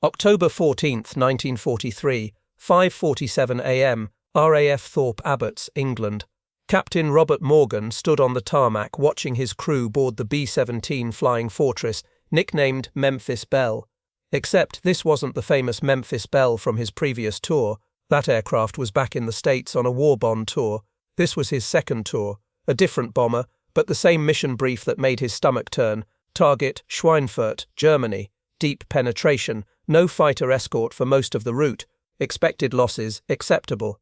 October 14, 1943, 5:47 a.m., RAF Thorpe Abbotts, England. Captain Robert Morgan stood on the tarmac watching his crew board the B-17 Flying Fortress, nicknamed Memphis Belle. Except this wasn't the famous Memphis Belle from his previous tour. That aircraft was back in the States on a war bond tour. This was his second tour. A different bomber, but the same mission brief that made his stomach turn. Target, Schweinfurt, Germany. Deep penetration, no fighter escort for most of the route. Expected losses, acceptable.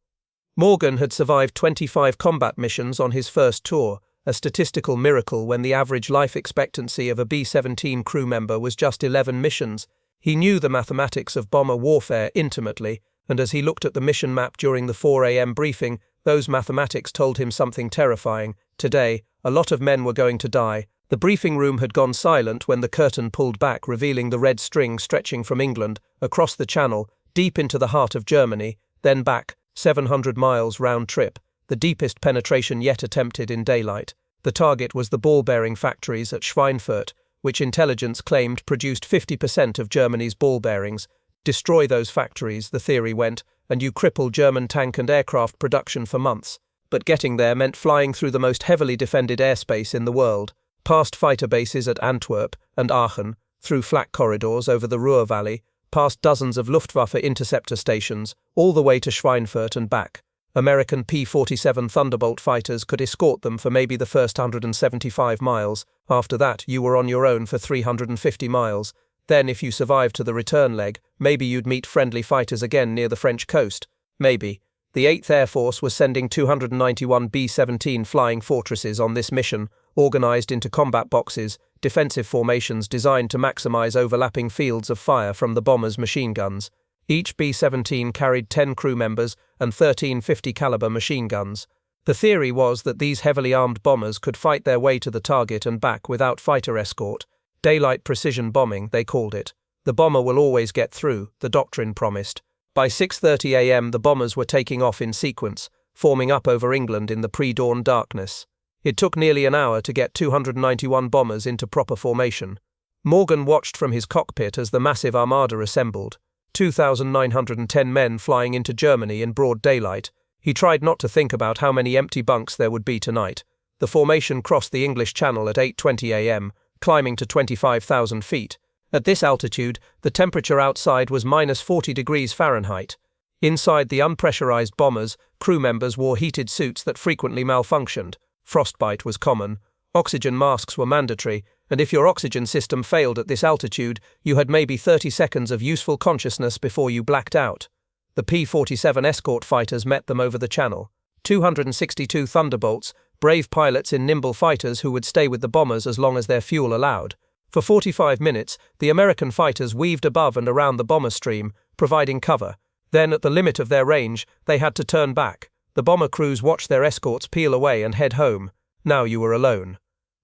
Morgan had survived 25 combat missions on his first tour, a statistical miracle when the average life expectancy of a B-17 crew member was just 11 missions. He knew the mathematics of bomber warfare intimately, and as he looked at the mission map during the 4 a.m. briefing, those mathematics told him something terrifying. Today, a lot of men were going to die. The briefing room had gone silent when the curtain pulled back, revealing the red string stretching from England, across the Channel, deep into the heart of Germany, then back, 700 miles round trip, the deepest penetration yet attempted in daylight. The target was the ball-bearing factories at Schweinfurt, which intelligence claimed produced 50% of Germany's ball bearings. Destroy those factories, the theory went, and you cripple German tank and aircraft production for months. But getting there meant flying through the most heavily defended airspace in the world, past fighter bases at Antwerp and Aachen, through flak corridors over the Ruhr Valley, past dozens of Luftwaffe interceptor stations, all the way to Schweinfurt and back. American P-47 Thunderbolt fighters could escort them for maybe the first 175 miles. After that, you were on your own for 350 miles. Then, if you survived to the return leg, maybe you'd meet friendly fighters again near the French coast. Maybe. The 8th Air Force was sending 291 B-17 Flying Fortresses on this mission, organized into combat boxes, defensive formations designed to maximize overlapping fields of fire from the bombers' machine guns. Each B-17 carried 10 crew members and 13 50 caliber machine guns. The theory was that these heavily armed bombers could fight their way to the target and back without fighter escort. Daylight precision bombing, they called it. The bomber will always get through, the doctrine promised. By 6:30 a.m. the bombers were taking off in sequence, forming up over England in the pre-dawn darkness. It took nearly an hour to get 291 bombers into proper formation. Morgan watched from his cockpit as the massive armada assembled, 2,910 men flying into Germany in broad daylight. He tried not to think about how many empty bunks there would be tonight. The formation crossed the English Channel at 8:20 a.m., climbing to 25,000 feet. At this altitude, the temperature outside was minus 40 degrees Fahrenheit. Inside the unpressurized bombers, crew members wore heated suits that frequently malfunctioned. Frostbite was common. Oxygen masks were mandatory, and if your oxygen system failed at this altitude, you had maybe 30 seconds of useful consciousness before you blacked out. The P-47 escort fighters met them over the Channel. 262 Thunderbolts, brave pilots in nimble fighters who would stay with the bombers as long as their fuel allowed. For 45 minutes, the American fighters weaved above and around the bomber stream, providing cover. Then, at the limit of their range, they had to turn back. The bomber crews watched their escorts peel away and head home. Now you were alone.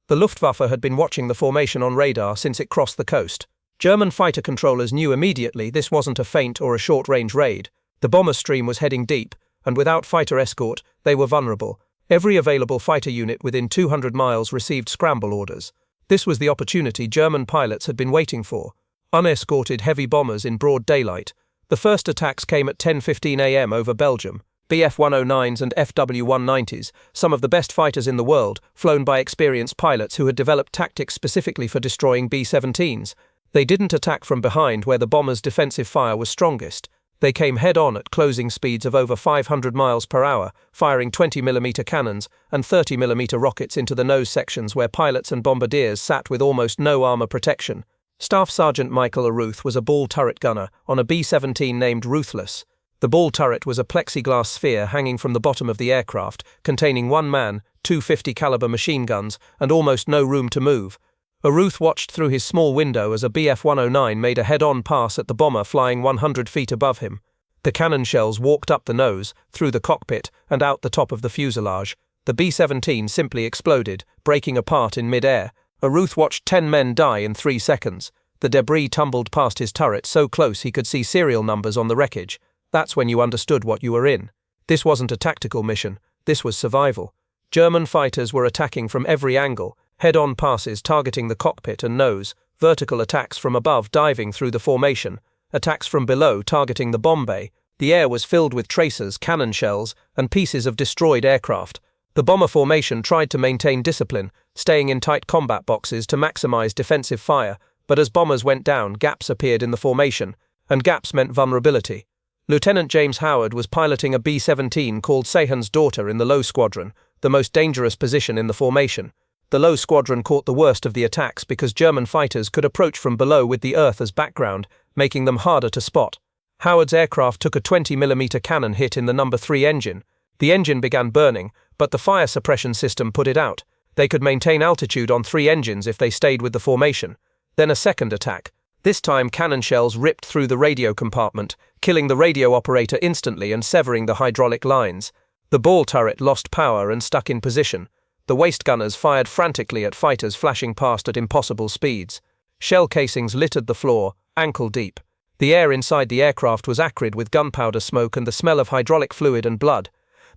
The Luftwaffe had been watching the formation on radar since it crossed the coast. German fighter controllers knew immediately this wasn't a feint or a short-range raid. The bomber stream was heading deep, and without fighter escort, they were vulnerable. Every available fighter unit within 200 miles received scramble orders. This was the opportunity German pilots had been waiting for. Unescorted heavy bombers in broad daylight. The first attacks came at 10:15 a.m. over Belgium. Bf-109s and FW-190s, some of the best fighters in the world, flown by experienced pilots who had developed tactics specifically for destroying B-17s. They didn't attack from behind where the bombers' defensive fire was strongest. They came head-on at closing speeds of over 500 miles per hour, firing 20mm cannons and 30mm rockets into the nose sections where pilots and bombardiers sat with almost no armor protection. Staff Sergeant Michael Aruth was a ball turret gunner on a B-17 named Ruthless. The ball turret was a plexiglass sphere hanging from the bottom of the aircraft, containing one man, 2 50 caliber machine guns, and almost no room to move. Aruth watched through his small window as a Bf-109 made a head-on pass at the bomber flying 100 feet above him. The cannon shells walked up the nose, through the cockpit, and out the top of the fuselage. The B-17 simply exploded, breaking apart in mid-air. Aruth watched 10 men die in 3 seconds. The debris tumbled past his turret so close he could see serial numbers on the wreckage. That's when you understood what you were in. This wasn't a tactical mission. This was survival. German fighters were attacking from every angle. Head-on passes targeting the cockpit and nose, vertical attacks from above diving through the formation, attacks from below targeting the bomb bay. The air was filled with tracers, cannon shells, and pieces of destroyed aircraft. The bomber formation tried to maintain discipline, staying in tight combat boxes to maximize defensive fire, but as bombers went down, gaps appeared in the formation, and gaps meant vulnerability. Lieutenant James Howard was piloting a B-17 called Seyhan's Daughter in the low squadron, the most dangerous position in the formation. The low squadron caught the worst of the attacks because German fighters could approach from below with the earth as background, making them harder to spot. Howard's aircraft took a 20mm cannon hit in the No. 3 engine. The engine began burning, but the fire suppression system put it out. They could maintain altitude on 3 engines if they stayed with the formation. Then a second attack. This time cannon shells ripped through the radio compartment, killing the radio operator instantly and severing the hydraulic lines. The ball turret lost power and stuck in position. The waist gunners fired frantically at fighters flashing past at impossible speeds. Shell casings littered the floor, ankle deep. The air inside the aircraft was acrid with gunpowder smoke and the smell of hydraulic fluid and blood.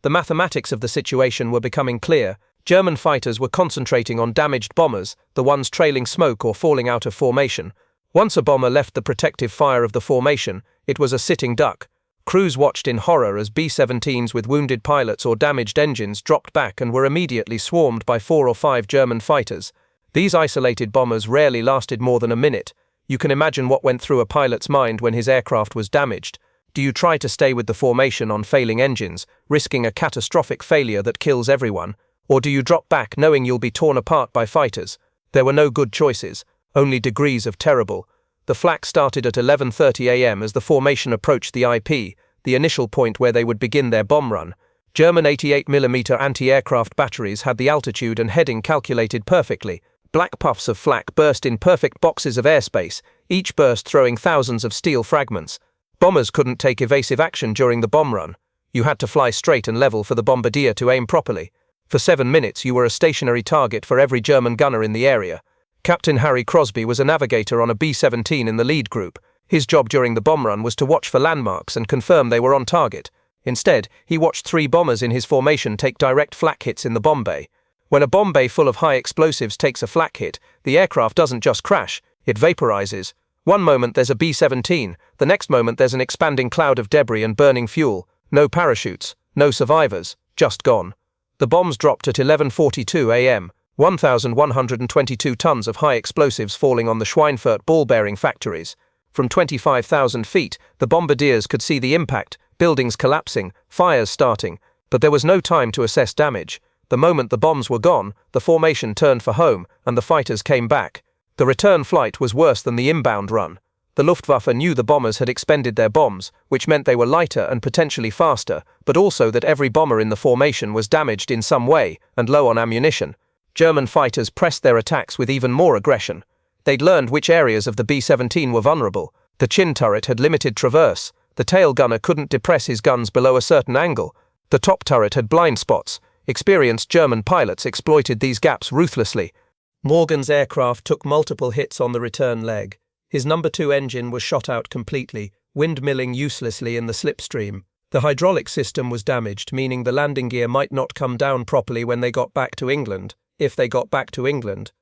The mathematics of the situation were becoming clear. German fighters were concentrating on damaged bombers, the ones trailing smoke or falling out of formation. Once a bomber left the protective fire of the formation, it was a sitting duck. Crews watched in horror as B-17s with wounded pilots or damaged engines dropped back and were immediately swarmed by 4 or 5 German fighters. These isolated bombers rarely lasted more than a minute. You can imagine what went through a pilot's mind when his aircraft was damaged. Do you try to stay with the formation on failing engines, risking a catastrophic failure that kills everyone? Or do you drop back knowing you'll be torn apart by fighters? There were no good choices, only degrees of terrible. The flak started at 11:30 a.m. as the formation approached the IP, the initial point where they would begin their bomb run. German 88mm anti-aircraft batteries had the altitude and heading calculated perfectly. Black puffs of flak burst in perfect boxes of airspace, each burst throwing thousands of steel fragments. Bombers couldn't take evasive action during the bomb run. You had to fly straight and level for the bombardier to aim properly. For 7 minutes you were a stationary target for every German gunner in the area. Captain Harry Crosby was a navigator on a B-17 in the lead group. His job during the bomb run was to watch for landmarks and confirm they were on target. Instead, he watched 3 bombers in his formation take direct flak hits in the bomb bay. When a bomb bay full of high explosives takes a flak hit, the aircraft doesn't just crash, it vaporizes. One moment there's a B-17, the next moment there's an expanding cloud of debris and burning fuel. No parachutes, no survivors, just gone. The bombs dropped at 11:42 a.m., 1,122 tons of high explosives falling on the Schweinfurt ball-bearing factories. From 25,000 feet, the bombardiers could see the impact, buildings collapsing, fires starting, but there was no time to assess damage. The moment the bombs were gone, the formation turned for home, and the fighters came back. The return flight was worse than the inbound run. The Luftwaffe knew the bombers had expended their bombs, which meant they were lighter and potentially faster, but also that every bomber in the formation was damaged in some way and low on ammunition. German fighters pressed their attacks with even more aggression. They'd learned which areas of the B-17 were vulnerable. The chin turret had limited traverse. The tail gunner couldn't depress his guns below a certain angle. The top turret had blind spots. Experienced German pilots exploited these gaps ruthlessly. Morgan's aircraft took multiple hits on the return leg. His No. 2 engine was shot out completely, windmilling uselessly in the slipstream. The hydraulic system was damaged, meaning the landing gear might not come down properly when they got back to England, if they got back to England.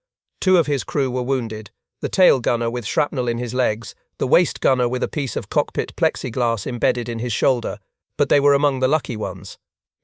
2 of his crew were wounded, the tail gunner with shrapnel in his legs, the waist gunner with a piece of cockpit plexiglass embedded in his shoulder, but they were among the lucky ones.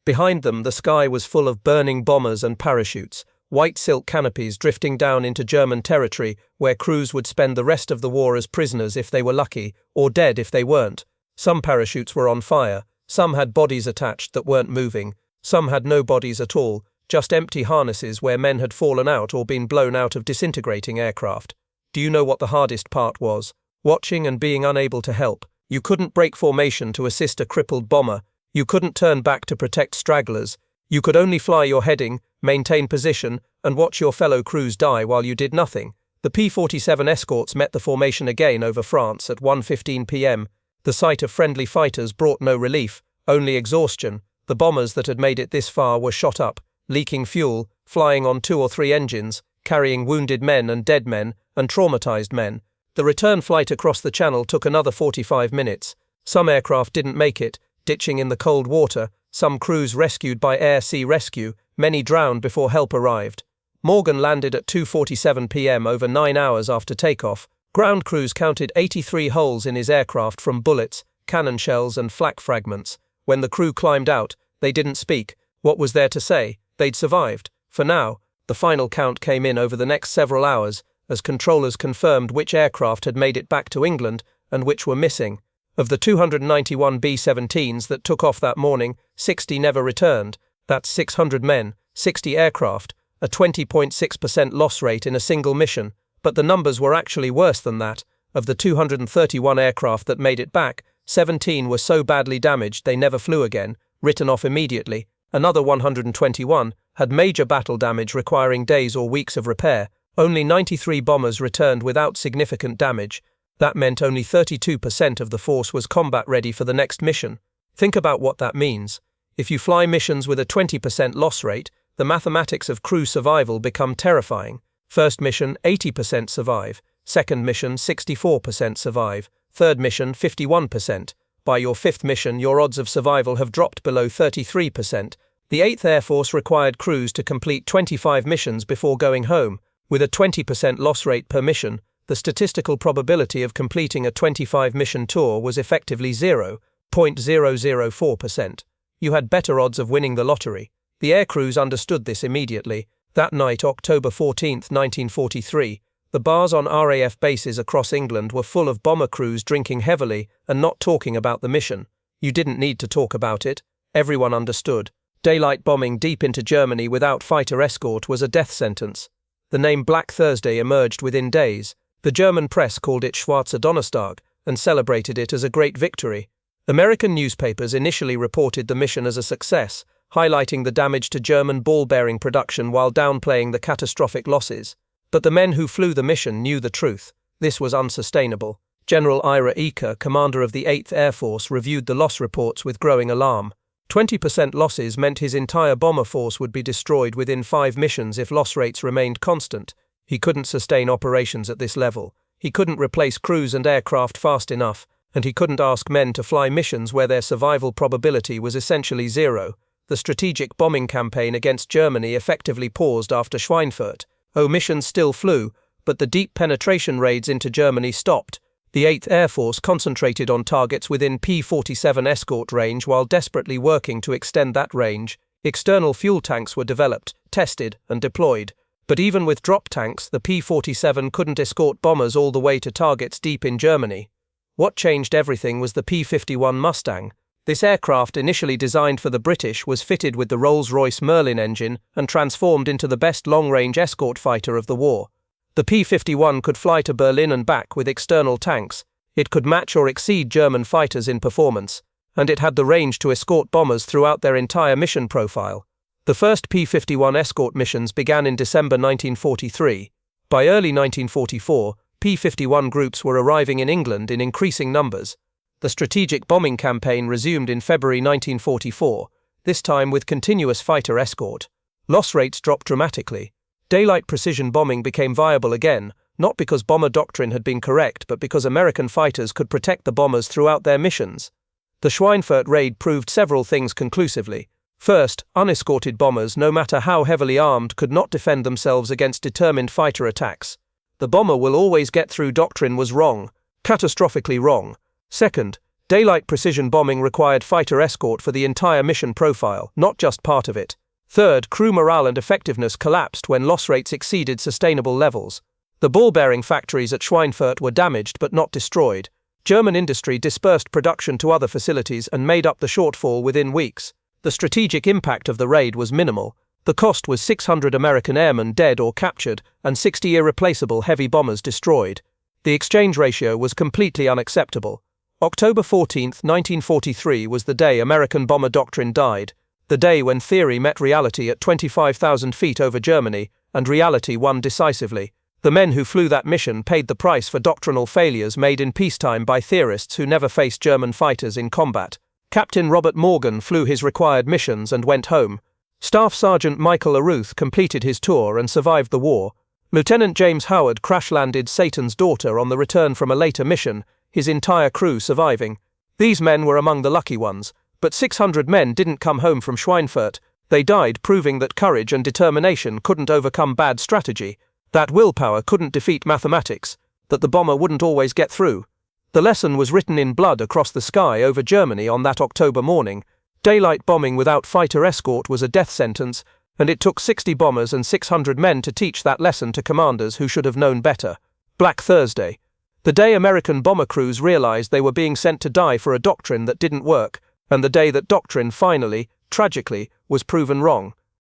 Behind them, the sky was full of burning bombers and parachutes, white silk canopies drifting down into German territory where crews would spend the rest of the war as prisoners if they were lucky, or dead if they weren't. Some parachutes were on fire, some had bodies attached that weren't moving, some had no bodies at all, just empty harnesses where men had fallen out or been blown out of disintegrating aircraft. Do you know what the hardest part was? Watching and being unable to help. You couldn't break formation to assist a crippled bomber. You couldn't turn back to protect stragglers. You could only fly your heading, maintain position, and watch your fellow crews die while you did nothing. The P-47 escorts met the formation again over France at 1:15 p.m. The sight of friendly fighters brought no relief, only exhaustion. The bombers that had made it this far were shot up, leaking fuel, flying on 2 or 3 engines, carrying wounded men and dead men, and traumatized men. The return flight across the channel took another 45 minutes. Some aircraft didn't make it, ditching in the cold water, some crews rescued by air-sea rescue, many drowned before help arrived. Morgan landed at 2:47 p.m. over 9 hours after takeoff, Ground crews counted 83 holes in his aircraft from bullets, cannon shells and flak fragments. When the crew climbed out, they didn't speak. What was there to say? They'd survived. For now, the final count came in over the next several hours, as controllers confirmed which aircraft had made it back to England and which were missing. Of the 291 B-17s that took off that morning, 60 never returned. That's 600 men, 60 aircraft, a 20.6% loss rate in a single mission. But the numbers were actually worse than that. Of the 231 aircraft that made it back, 17 were so badly damaged they never flew again, written off immediately. Another 121 had major battle damage requiring days or weeks of repair. Only 93 bombers returned without significant damage. That meant only 32% of the force was combat ready for the next mission. Think about what that means. If you fly missions with a 20% loss rate, the mathematics of crew survival become terrifying. First mission, 80% survive. Second mission, 64% survive. Third mission, 51%. By your fifth mission, your odds of survival have dropped below 33%. The 8th Air Force required crews to complete 25 missions before going home. With a 20% loss rate per mission, the statistical probability of completing a 25-mission tour was effectively 0.004%. You had better odds of winning the lottery. The air crews understood this immediately. That night, October 14, 1943, the bars on RAF bases across England were full of bomber crews drinking heavily and not talking about the mission. You didn't need to talk about it. Everyone understood. Daylight bombing deep into Germany without fighter escort was a death sentence. The name Black Thursday emerged within days. The German press called it Schwarzer Donnerstag and celebrated it as a great victory. American newspapers initially reported the mission as a success, highlighting the damage to German ball-bearing production while downplaying the catastrophic losses. But the men who flew the mission knew the truth. This was unsustainable. General Ira Eaker, commander of the 8th Air Force, reviewed the loss reports with growing alarm. 20% losses meant his entire bomber force would be destroyed within 5 missions if loss rates remained constant. He couldn't sustain operations at this level. He couldn't replace crews and aircraft fast enough, and he couldn't ask men to fly missions where their survival probability was essentially zero. The strategic bombing campaign against Germany effectively paused after Schweinfurt. Missions still flew, but the deep penetration raids into Germany stopped. The 8th Air Force concentrated on targets within P-47 escort range while desperately working to extend that range. External fuel tanks were developed, tested, and deployed. But even with drop tanks, the P-47 couldn't escort bombers all the way to targets deep in Germany. What changed everything was the P-51 Mustang. This aircraft, initially designed for the British, was fitted with the Rolls-Royce Merlin engine and transformed into the best long-range escort fighter of the war. The P-51 could fly to Berlin and back with external tanks. It could match or exceed German fighters in performance, and it had the range to escort bombers throughout their entire mission profile. The first P-51 escort missions began in December 1943. By early 1944, P-51 groups were arriving in England in increasing numbers. The strategic bombing campaign resumed in February 1944, this time with continuous fighter escort. Loss rates dropped dramatically. Daylight precision bombing became viable again, not because bomber doctrine had been correct, but because American fighters could protect the bombers throughout their missions. The Schweinfurt Raid proved several things conclusively. First, unescorted bombers, no matter how heavily armed, could not defend themselves against determined fighter attacks. The bomber will always get through doctrine was wrong, catastrophically wrong. Second, daylight precision bombing required fighter escort for the entire mission profile, not just part of it. Third, crew morale and effectiveness collapsed when loss rates exceeded sustainable levels. The ball-bearing factories at Schweinfurt were damaged but not destroyed. German industry dispersed production to other facilities and made up the shortfall within weeks. The strategic impact of the raid was minimal. The cost was 600 American airmen dead or captured and 60 irreplaceable heavy bombers destroyed. The exchange ratio was completely unacceptable. October 14, 1943 was the day American bomber doctrine died, the day when theory met reality at 25,000 feet over Germany, and reality won decisively. The men who flew that mission paid the price for doctrinal failures made in peacetime by theorists who never faced German fighters in combat. Captain Robert Morgan flew his required missions and went home. Staff Sergeant Michael Aruth completed his tour and survived the war. Lieutenant James Howard crash-landed Satan's Daughter on the return from a later mission, his entire crew surviving. These men were among the lucky ones, but 600 men didn't come home from Schweinfurt. They died proving that courage and determination couldn't overcome bad strategy, that willpower couldn't defeat mathematics, that the bomber wouldn't always get through. The lesson was written in blood across the sky over Germany on that October morning. Daylight bombing without fighter escort was a death sentence, and it took 60 bombers and 600 men to teach that lesson to commanders who should have known better. Black Thursday. The day American bomber crews realized they were being sent to die for a doctrine that didn't work, and the day that doctrine finally, tragically, was proven wrong.